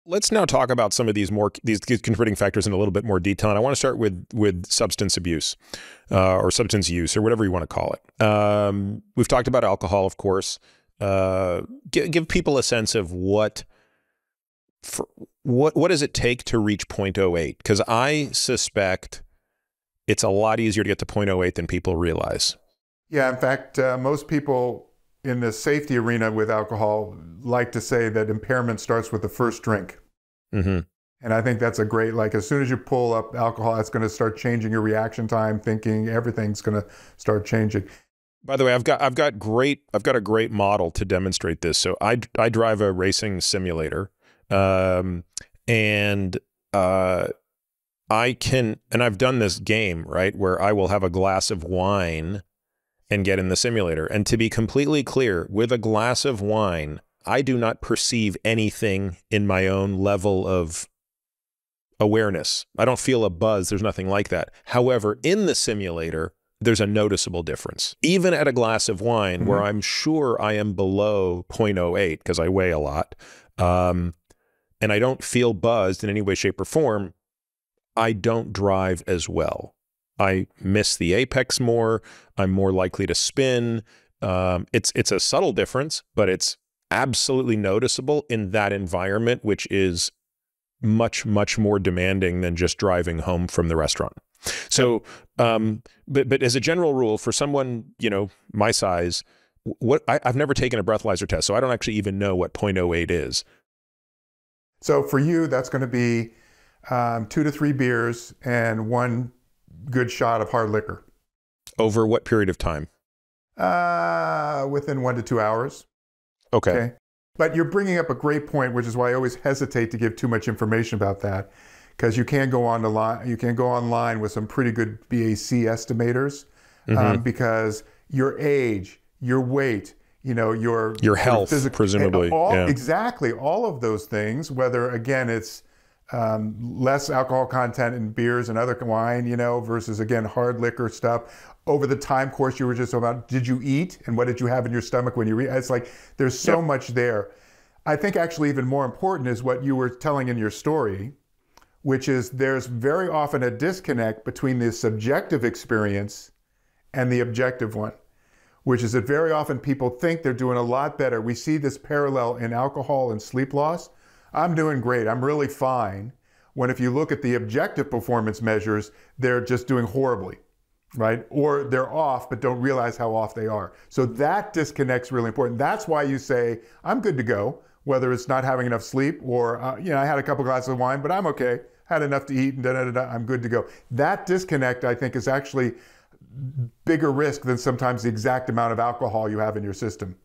Let's now talk about some of these contributing factors in a little bit more detail. And I want to start with substance abuse or substance use or whatever you want to call it. We've talked about alcohol, of course. Give people a sense of what does it take to reach 0.08? Because I suspect it's a lot easier to get to 0.08 than people realize. Yeah, in fact, most people in the safety arena with alcohol like to say that impairment starts with the first drink. Mm-hmm. And I think that's a great, like, as soon as you pull up alcohol, it's going to start changing your reaction time, thinking, everything's going to start changing. By the way, I've got a great model to demonstrate this. So I drive a racing simulator, and I've done this game, right, where I will have a glass of wine and get in the simulator. And to be completely clear, with a glass of wine, I do not perceive anything in my own level of awareness. I don't feel a buzz. There's nothing like that. However, in the simulator, there's a noticeable difference. Even at a glass of wine, where I'm sure I am below 0.08 because I weigh a lot, and I don't feel buzzed in any way, shape, or form, I don't drive as well. I miss the apex more. I'm more likely to spin. It's a subtle difference, but it's absolutely noticeable in that environment, which is much, much more demanding than just driving home from the restaurant. So, but as a general rule, for someone, you know, my size, I've never taken a breathalyzer test, so I don't actually even know what 0.08 is. So for you, that's going to be 2 to 3 beers and 1 good shot of hard liquor. Over what period of time? Within 1 to 2 hours. Okay. But you're bringing up a great point, which is why I always hesitate to give too much information about that, because you can go online with some pretty good BAC estimators, because your age, your weight, you know, your health, presumably. Exactly. All of those things, whether, again, it's less alcohol content in beers and other wine, you know, versus, again, hard liquor stuff. Over the time course you were just about, did you eat and what did you have in your stomach when you eat? It's like, there's so much there. I think actually even more important is what you were telling in your story, which is there's very often a disconnect between the subjective experience and the objective one, which is that very often people think they're doing a lot better. We see this parallel in alcohol and sleep loss. I'm doing great, I'm really fine. When if you look at the objective performance measures, they're just doing horribly, right? Or they're off, but don't realize how off they are. So that disconnect's really important. That's why you say, I'm good to go, whether it's not having enough sleep or, you know, I had a couple glasses of wine, but I'm okay. Had enough to eat and I'm good to go. That disconnect, I think, is actually bigger risk than sometimes the exact amount of alcohol you have in your system.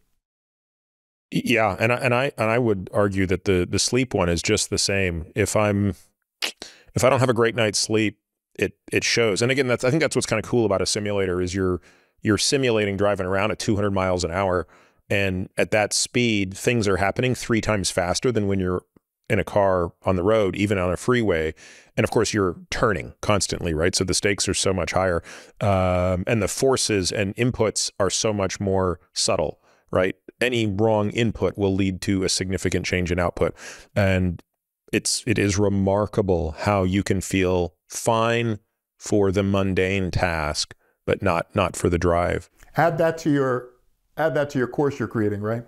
Yeah, and I would argue that the sleep one is just the same. If I don't have a great night's sleep, it shows. And again, I think that's what's kind of cool about a simulator is you're simulating driving around at 200 miles an hour, and at that speed, things are happening 3 times faster than when you're in a car on the road, even on a freeway. And of course, you're turning constantly, right? So the stakes are so much higher, and the forces and inputs are so much more subtle, right? Any wrong input will lead to a significant change in output. And it is remarkable how you can feel fine for the mundane task, but not for the drive. Add that to your course you're creating, right?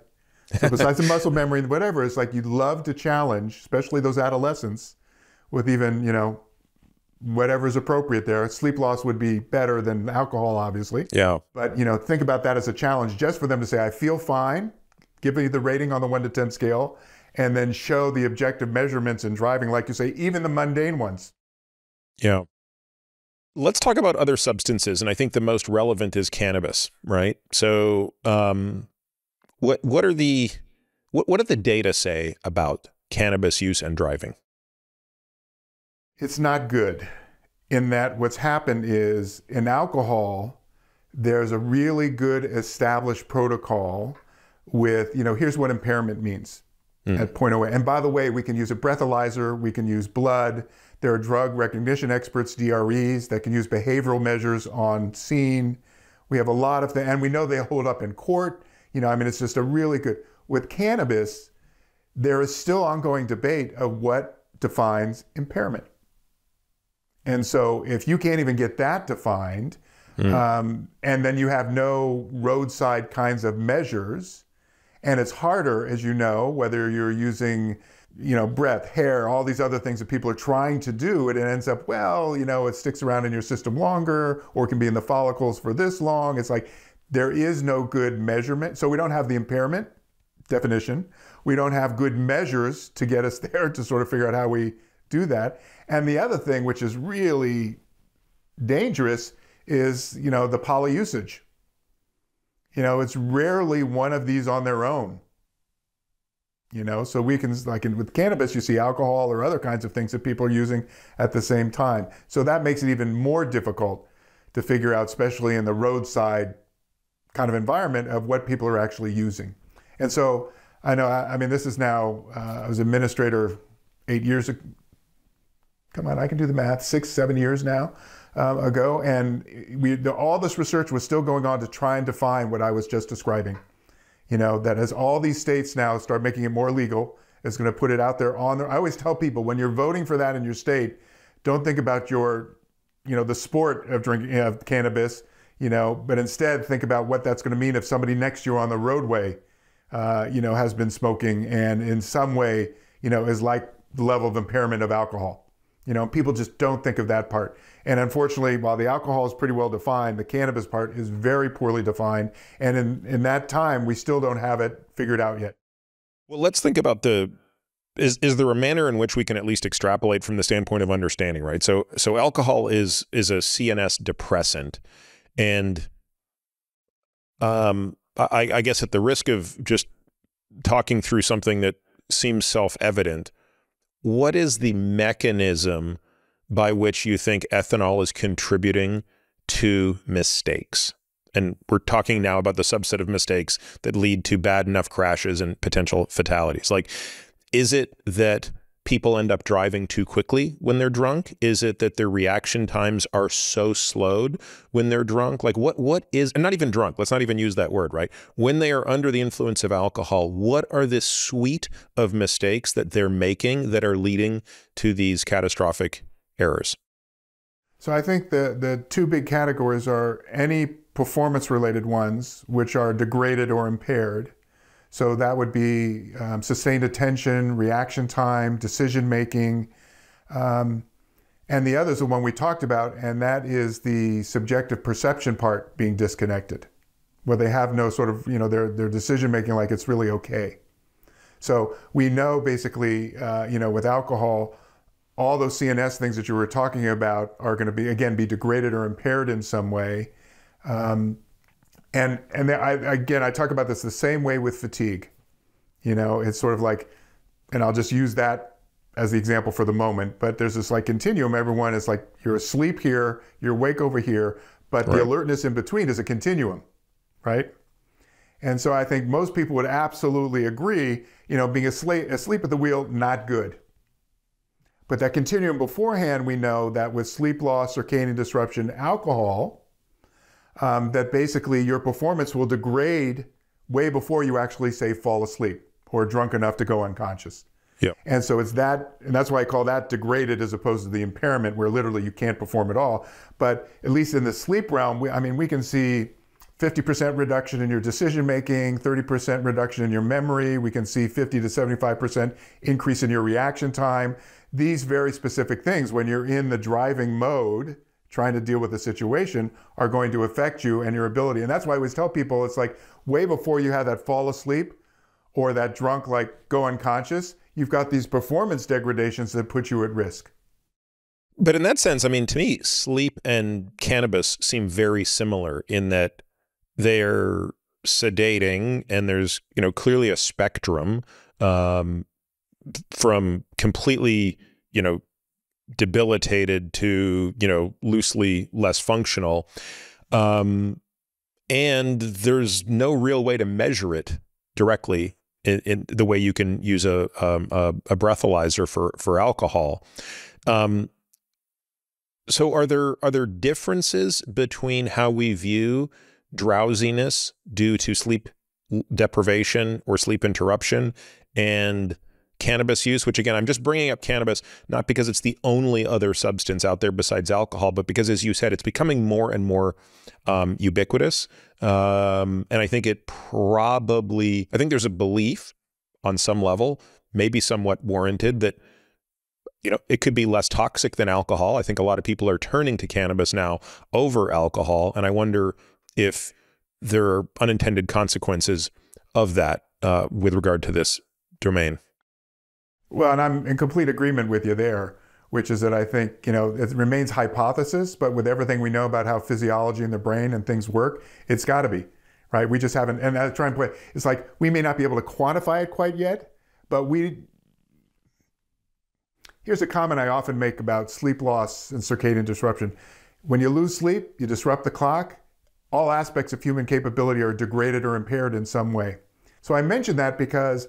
So besides the muscle memory and whatever, it's like you'd love to challenge, especially those adolescents, with even, you know, whatever's appropriate there. Sleep loss would be better than alcohol, obviously. Yeah. But, you know, think about that as a challenge just for them to say, I feel fine, give me the rating on the 1 to 10 scale, and then show the objective measurements in driving, like you say, even the mundane ones. Yeah. Let's talk about other substances, and I think the most relevant is cannabis, right? So what do the data say about cannabis use and driving? It's not good in that what's happened is in alcohol, there's a really good established protocol with, you know, here's what impairment means at 0.08. And by the way, we can use a breathalyzer, we can use blood. There are drug recognition experts, DREs, that can use behavioral measures on scene. We have a lot of them, and we know they hold up in court. You know, I mean, it's just a really good, with cannabis, there is still ongoing debate of what defines impairment. And so if you can't even get that defined, and then you have no roadside kinds of measures, and it's harder, as you know, whether you're using, breath, hair, all these other things that people are trying to do, it ends up, well, it sticks around in your system longer, or it can be in the follicles for this long. It's like there is no good measurement. So we don't have the impairment definition. We don't have good measures to get us there to sort of figure out how we do that. And the other thing, which is really dangerous, is, the poly usage. It's rarely one of these on their own. So we can, with cannabis, you see alcohol or other kinds of things that people are using at the same time. So that makes it even more difficult to figure out, especially in the roadside kind of environment, of what people are actually using. And so I know, this is now, I was administrator 8 years ago. Come on, I can do the math, 6, 7 years now ago. And all this research was still going on to try and define what I was just describing. That as all these states now start making it more legal, it's going to put it out there on there. I always tell people, when you're voting for that in your state, don't think about your, the sport of drinking cannabis, but instead think about what that's going to mean if somebody next to you on the roadway, has been smoking and in some way, is like the level of impairment of alcohol. People just don't think of that part. And unfortunately, while the alcohol is pretty well defined, the cannabis part is very poorly defined. And in that time, we still don't have it figured out yet. Well, let's think about is there a manner in which we can at least extrapolate from the standpoint of understanding, right? So alcohol is a CNS depressant. And I guess at the risk of just talking through something that seems self-evident, what is the mechanism by which you think ethanol is contributing to mistakes? And we're talking now about the subset of mistakes that lead to bad enough crashes and potential fatalities. Like, is it that people end up driving too quickly when they're drunk? Is it that their reaction times are so slowed when they're drunk? Like what is, and not even drunk, let's not even use that word, right? When they are under the influence of alcohol, what are this suite of mistakes that they're making that are leading to these catastrophic errors? So I think the two big categories are any performance-related ones, which are degraded or impaired. So that would be sustained attention, reaction time, decision-making. And the other is the one we talked about, and that is the subjective perception part being disconnected, where they have no sort of, their decision-making like it's really okay. So we know basically, with alcohol, all those CNS things that you were talking about are going to be, again, be degraded or impaired in some way. And I talk about this the same way with fatigue. It's sort of like, and I'll just use that as the example for the moment, but there's this like continuum. Everyone is like, you're asleep here, you're awake over here, but the alertness in between is a continuum, right? And so I think most people would absolutely agree, being asleep at the wheel, not good. But that continuum beforehand, we know that with sleep loss, circadian disruption, alcohol, that basically your performance will degrade way before you actually, say, fall asleep or drunk enough to go unconscious. Yeah. And so it's that, and that's why I call that degraded as opposed to the impairment where literally you can't perform at all. But at least in the sleep realm, we can see 50% reduction in your decision-making, 30% reduction in your memory. We can see 50 to 75% increase in your reaction time. These very specific things, when you're in the driving mode, trying to deal with the situation, are going to affect you and your ability. And that's why I always tell people, it's like way before you have that fall asleep or that drunk, like go unconscious, you've got these performance degradations that put you at risk. But in that sense, to me, sleep and cannabis seem very similar in that they're sedating and there's, clearly a spectrum from completely, debilitated to, loosely less functional. And there's no real way to measure it directly in the way you can use a breathalyzer for alcohol. So are there differences between how we view drowsiness due to sleep deprivation or sleep interruption and cannabis use, which again, I'm just bringing up cannabis, not because it's the only other substance out there besides alcohol, but because, as you said, it's becoming more and more ubiquitous. And I think I think there's a belief on some level, maybe somewhat warranted, that, you know, it could be less toxic than alcohol. I think a lot of people are turning to cannabis now over alcohol. And I wonder if there are unintended consequences of that with regard to this domain. Well, and I'm in complete agreement with you there, which is that I think, you know, it remains hypothesis, but with everything we know about how physiology in the brain and things work, it's got to be, right? We just haven't, and I try and play, it's like we may not be able to quantify it quite yet, but here's a comment I often make about sleep loss and circadian disruption. When you lose sleep, you disrupt the clock, all aspects of human capability are degraded or impaired in some way. So I mention that because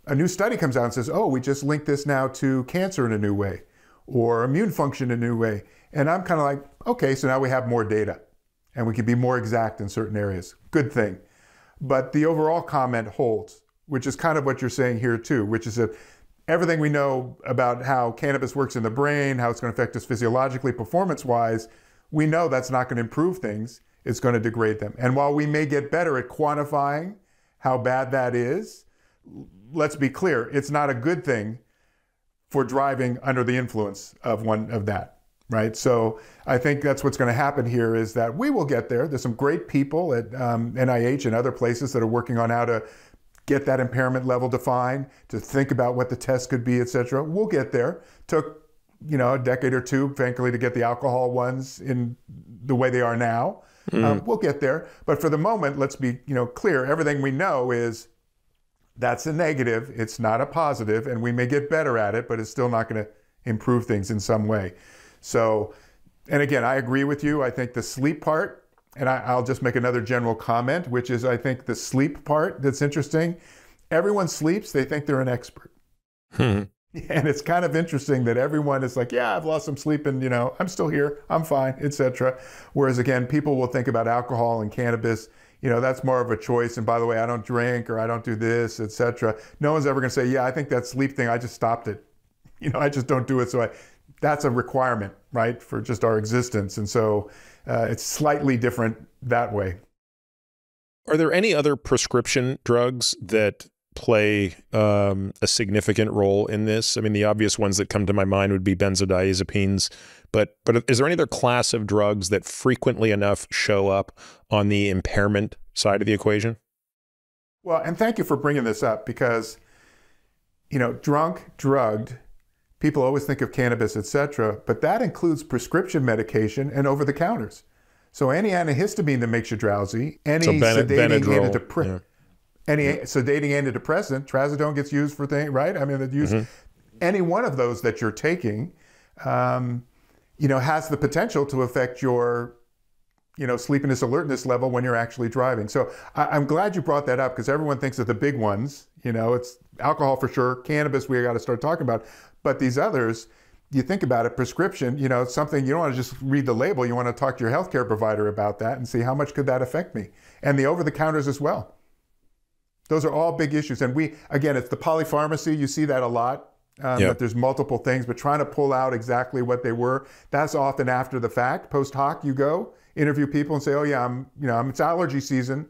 a new study comes out and says, oh, we just linked this now to cancer in a new way or immune function in a new way. And I'm kind of like, okay, so now we have more data and we can be more exact in certain areas. Good thing. But the overall comment holds, which is kind of what you're saying here too, which is that everything we know about how cannabis works in the brain, how it's going to affect us physiologically, performance-wise, we know that's not going to improve things. It's going to degrade them. And while we may get better at quantifying how bad that is, let's be clear, it's not a good thing for driving under the influence of that, right? So I think that's what's going to happen here is that we will get there. There's some great people at NIH and other places that are working on how to get that impairment level defined, to think about what the test could be, et cetera. We'll get there. Took, you know, a decade or two, frankly, to get the alcohol ones in the way they are now. We'll get there. But for the moment, let's be, you know, clear. Everything we know is that's a negative. It's not a positive, and we may get better at it, but it's still not going to improve things in some way. So, and again, I agree with you. I think the sleep part, and I'll just make another general comment, which is I think the sleep part that's interesting. Everyone sleeps, they think they're an expert. And it's kind of interesting that everyone is like, yeah, I've lost some sleep and, you know, I'm still here, I'm fine, etc. Whereas again, people will think about alcohol and cannabis, you know, that's more of a choice. And by the way, I don't drink or I don't do this, etc. No one's ever going to say, yeah, I think that sleep thing, I just stopped it. You know, I just don't do it. So that's a requirement, right, for just our existence. And so it's slightly different that way. Are there any other prescription drugs that play a significant role in this? I mean, the obvious ones that come to my mind would be benzodiazepines, but is there any other class of drugs that frequently enough show up on the impairment side of the equation? Well, and thank you for bringing this up because, you know, drunk, drugged, people always think of cannabis, etc., but that includes prescription medication and over-the-counters. So any antihistamine that makes you drowsy, any sedating antidepressant, any sedating antidepressant, trazodone gets used for things, right? I mean, any one of those that you're taking, you know, has the potential to affect your, you know, sleepiness, alertness level when you're actually driving. So I'm glad you brought that up because everyone thinks of the big ones. You know, it's alcohol for sure, cannabis we got to start talking about, but these others, you think about it, prescription, you know, it's something you don't want to just read the label. You want to talk to your healthcare provider about that and see how much could that affect me, and the over-the-counters as well. Those are all big issues. And again, it's the polypharmacy. You see that a lot, that there's multiple things, but trying to pull out exactly what they were, that's often after the fact. Post hoc, you go, interview people and say, oh yeah, it's allergy season.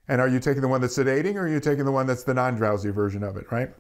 And are you taking the one that's sedating or are you taking the one that's the non-drowsy version of it, right?